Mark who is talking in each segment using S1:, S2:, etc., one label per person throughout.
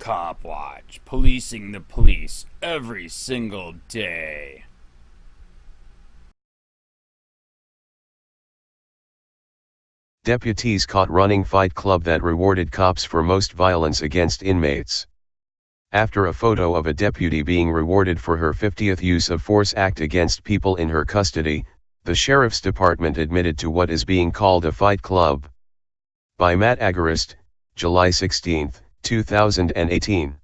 S1: COPWATCH, policing the police every single day.
S2: Deputies caught running fight club that rewarded cops for most violence against inmates. After a photo of a deputy being rewarded for her 50th use of force act against people in her custody, the Sheriff's Department admitted to what is being called a fight club. By Matt Agarist, July 16, 2018.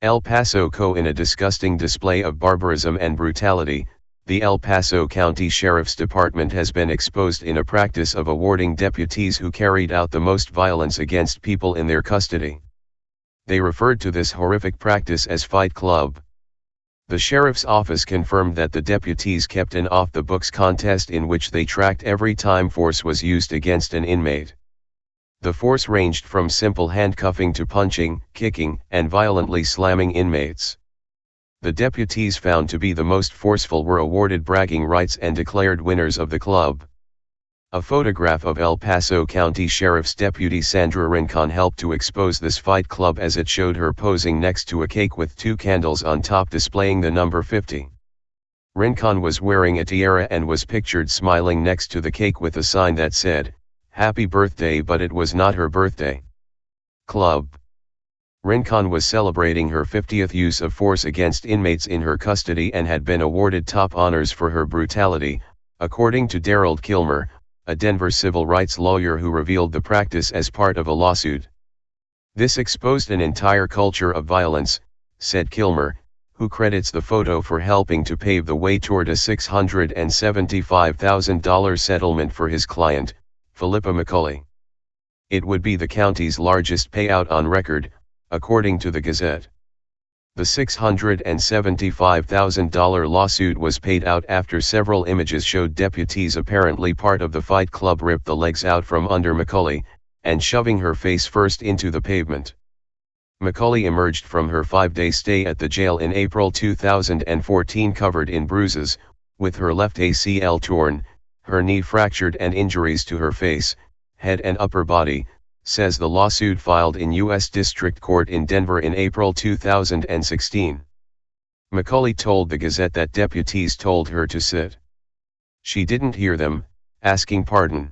S2: El Paso Co. In a disgusting display of barbarism and brutality, the El Paso County Sheriff's Department has been exposed in a practice of awarding deputies who carried out the most violence against people in their custody. They referred to this horrific practice as Fight Club. The sheriff's office confirmed that the deputies kept an off-the-books contest in which they tracked every time force was used against an inmate. The force ranged from simple handcuffing to punching, kicking, and violently slamming inmates. The deputies found to be the most forceful were awarded bragging rights and declared winners of the club. A photograph of El Paso County Sheriff's Deputy Sandra Rincon helped to expose this fight club as it showed her posing next to a cake with 2 candles on top displaying the number 50. Rincon was wearing a tiara and was pictured smiling next to the cake with a sign that said, "Happy birthday," but it was not her birthday. Club. Rincon was celebrating her 50th use of force against inmates in her custody and had been awarded top honors for her brutality, according to Daryl Kilmer, a Denver civil rights lawyer who revealed the practice as part of a lawsuit. "This exposed an entire culture of violence," said Kilmer, who credits the photo for helping to pave the way toward a $675,000 settlement for his client, Philippa McCulley. It would be the county's largest payout on record, according to the Gazette. The $675,000 lawsuit was paid out after several images showed deputies apparently part of the fight club rip the legs out from under McCulley, and shoving her face first into the pavement. McCulley emerged from her 5-day stay at the jail in April 2014 covered in bruises, with her left ACL torn, her knee fractured and injuries to her face, head and upper body, says the lawsuit filed in U.S. District Court in Denver in April 2016. McCulley told the Gazette that deputies told her to sit. She didn't hear them, asking pardon.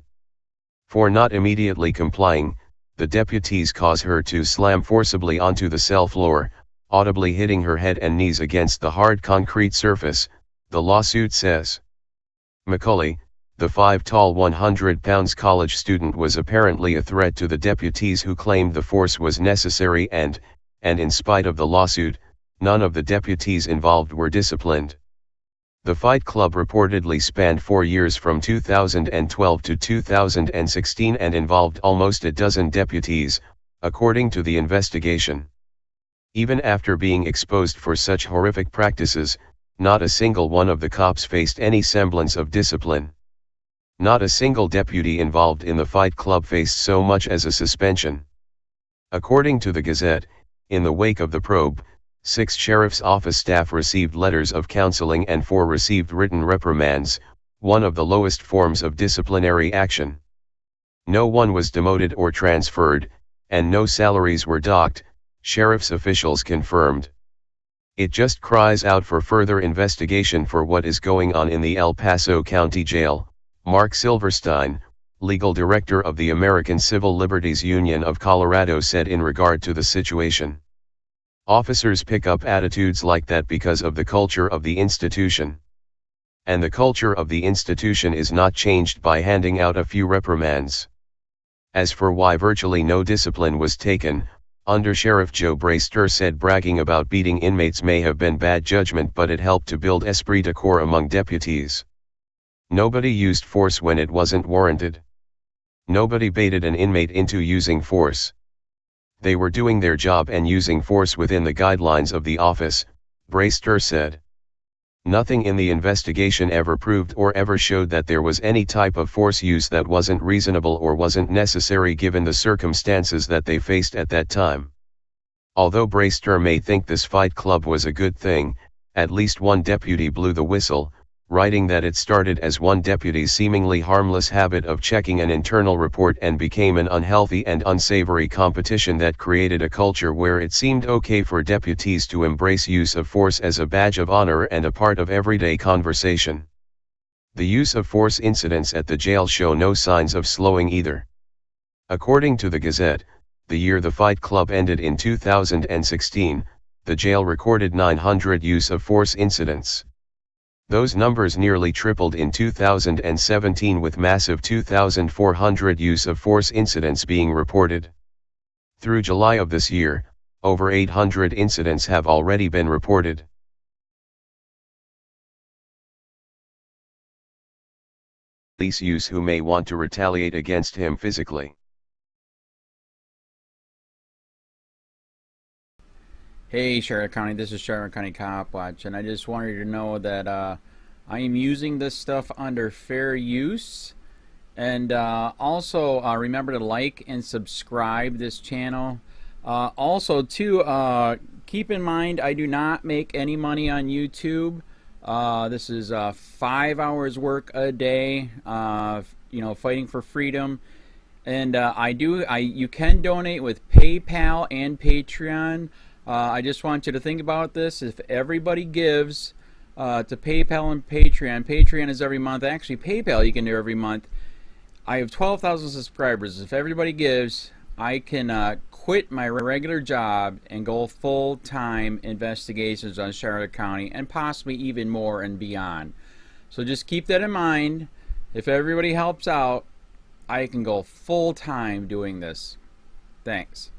S2: For not immediately complying, the deputies cause her to slam forcibly onto the cell floor, audibly hitting her head and knees against the hard concrete surface, the lawsuit says. McCulley, the 5'-tall 100-pound college student, was apparently a threat to the deputies who claimed the force was necessary and in spite of the lawsuit, none of the deputies involved were disciplined. The Fight Club reportedly spanned 4 years from 2012 to 2016 and involved almost a dozen deputies, according to the investigation. Even after being exposed for such horrific practices, not a single one of the cops faced any semblance of discipline. Not a single deputy involved in the Fight Club faced so much as a suspension. According to the Gazette, in the wake of the probe, 6 sheriff's office staff received letters of counseling and 4 received written reprimands, one of the lowest forms of disciplinary action. No one was demoted or transferred, and no salaries were docked, sheriff's officials confirmed. It just cries out for further investigation for what is going on in the El Paso County Jail, Mark Silverstein, legal director of the American Civil Liberties Union of Colorado, said in regard to the situation. Officers pick up attitudes like that because of the culture of the institution. And the culture of the institution is not changed by handing out a few reprimands. As for why virtually no discipline was taken, Under Sheriff Joe Brayster said bragging about beating inmates may have been bad judgment, but it helped to build esprit de corps among deputies. Nobody used force when it wasn't warranted. Nobody baited an inmate into using force. They were doing their job and using force within the guidelines of the office, Brayster said. Nothing in the investigation ever proved or ever showed that there was any type of force use that wasn't reasonable or wasn't necessary given the circumstances that they faced at that time. Although Brayster may think this fight club was a good thing, at least one deputy blew the whistle, writing that it started as one deputy's seemingly harmless habit of checking an internal report and became an unhealthy and unsavory competition that created a culture where it seemed okay for deputies to embrace use of force as a badge of honor and a part of everyday conversation. The use of force incidents at the jail show no signs of slowing either. According to the Gazette, the year the Fight Club ended in 2016, the jail recorded 900 use of force incidents. Those numbers nearly tripled in 2017 with massive 2,400 use of force incidents being reported. Through July of this year, over 800 incidents have already been reported. Police use who may want to retaliate against him physically.
S1: Hey Charlotte County, this is Charlotte County COPWATCH, and I just wanted you to know that I am using this stuff under fair use. And also remember to like and subscribe this channel. Also too, keep in mind I do not make any money on YouTube. This is 5 hours work a day, you know, fighting for freedom. And you can donate with PayPal and Patreon. I just want you to think about this. If everybody gives to PayPal and Patreon, Patreon is every month. Actually, PayPal you can do every month. I have 12,000 subscribers. If everybody gives, I can quit my regular job and go full-time investigations on Charlotte County and possibly even more and beyond. So just keep that in mind. If everybody helps out, I can go full-time doing this. Thanks.